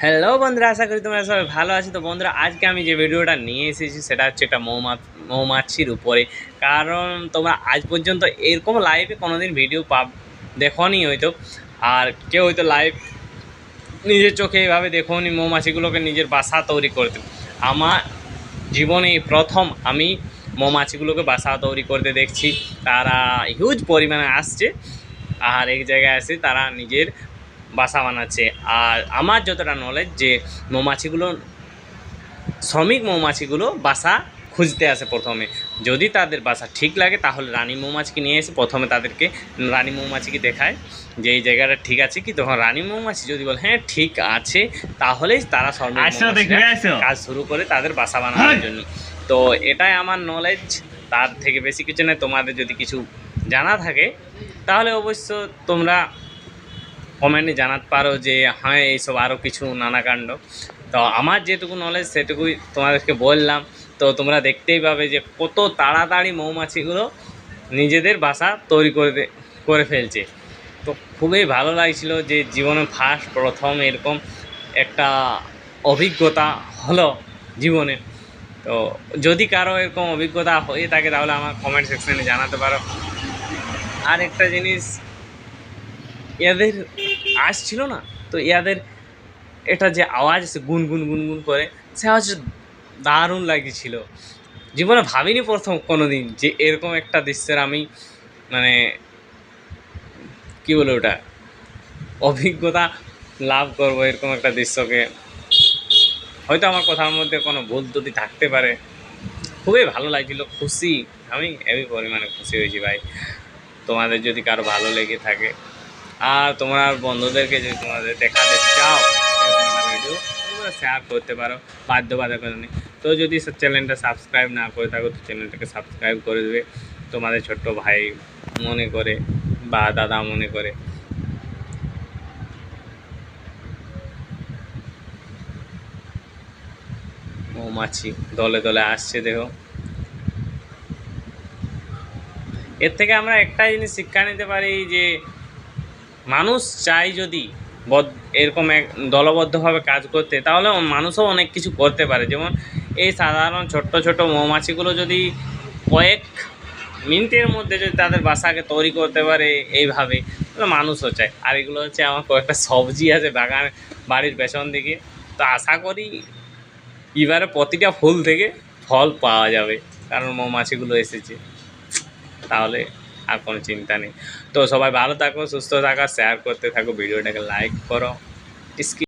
Hello বন্ধুরা, আশা করি তোমরা সবাই ভালো আছো। তো বন্ধুরা, আজকে আমি যে ভিডিওটা নিয়ে এসেছি সেটা হচ্ছে একটা মৌমাছির উপরে। কারণ তোমরা আজ পর্যন্ত এরকম লাইভে কোনোদিন ভিডিও দেখোনি হয়তো, আর কেউ হয়তো লাইভ নিজের চোখে এইভাবে দেখোনি মৌমাছিগুলোকে নিজের বাসা তৈরি করতে। আমার জীবনে প্রথম আমি মৌমাছিগুলোকে বাসা তৈরি করতে দেখছি। তারা হিউজ পরিমাণে আসছে আর এক জায়গায় আসে তারা নিজের বাসা বানাচ্ছে। আর আমার যতটা নলেজ যে মৌমাছিগুলো, শ্রমিক মৌমাছিগুলো বাসা খুঁজতে আসে প্রথমে। যদি তাদের বাসা ঠিক লাগে তাহলে রানী মৌমাছিকে নিয়ে এসে প্রথমে তাদেরকে রানী মৌমাছিকে দেখায় যে এই জায়গাটা ঠিক আছে কি। তখন রানী মৌমাছি যদি বলে হ্যাঁ ঠিক আছে, তাহলেই তারা শ্রমিক কাজ শুরু করে তাদের বাসা বানানোর জন্য। তো এটাই আমার নলেজ, তার থেকে বেশি কিছু নয়। তোমাদের যদি কিছু জানা থাকে তাহলে অবশ্য তোমরা কমেন্টে জানাতে পারো যে হ্যাঁ এইসব আরও কিছু নানা কাণ্ড। তো আমার যেটুকু নলেজ সেটুকুই তোমাদেরকে বললাম। তো তোমরা দেখতেই পাবে যে কত তাড়াতাড়ি মৌমাছিগুলো নিজেদের বাসা তৈরি করে ফেলছে। তো খুবই ভালো লাগছিল যে জীবনে প্রথম এরকম একটা অভিজ্ঞতা হলো জীবনে। তো যদি কারো এরকম অভিজ্ঞতা হয়ে থাকে তাহলে আমার কমেন্ট সেকশানে জানাতে পারো। আর একটা জিনিস, এদের আসছিল না, তো এদের এটা যে আওয়াজ আছে গুনগুন গুনগুন করে, সে আওয়াজ দারুণ লাগছিল। জীবনে ভাবিনি প্রথম কোনো দিন যে এরকম একটা দৃশ্যের আমি মানে কী বলে ওটা অভিজ্ঞতা লাভ করবো। এরকম একটা দৃশ্যকে হয়তো আমার কথার মধ্যে কোনো ভুল ত্রুটি থাকতে পারে। খুবই ভালো লাগছিল, খুশি আমি এই পরিমাণে খুশি হয়েছি ভাই। তোমাদের যদি কারো ভালো লেগে থাকে আর তোমার বন্ধুদেরকে যদি তোমাদের দেখাতে চাও ভিডিও, তোমরা শেয়ার করতে পারো, বাধ্যবাধকতা নেই। তো যদি চ্যানেলটা সাবস্ক্রাইব না করে থাকো তো চ্যানেলটাকে সাবস্ক্রাইব করে দেবে তোমাদের ছোট্ট ভাই মনে করে বা দাদা মনে করে। মৌমাছি দলে দলে আসছে দেখো। এর থেকে আমরা একটাই জিনিস শিক্ষা নিতে পারি যে মানুষ চাই যদি এরকম এক দলবদ্ধভাবে কাজ করতে, তাহলে মানুষও অনেক কিছু করতে পারে। যেমন এই সাধারণ ছোট্ট ছোট মৌমাছিগুলো যদি কয়েক মিনিটের মধ্যে যদি তাদের বাসাকে তৈরি করতে পারে এইভাবে, তাহলে মানুষও চায়। আর এগুলো হচ্ছে আমার কয়েকটা সবজি আছে বাগান বাড়ির পেছন দিকে, তো আশা করি এবারে প্রতিটা ফুল থেকে ফল পাওয়া যাবে, কারণ মৌমাছিগুলো এসেছে। তাহলে আর কোনো চিন্তা নেই। তো সবাই ভালো থাকো, সুস্থ থাকো, শেয়ার করতে থাকো, ভিডিওটাকে লাইক করো।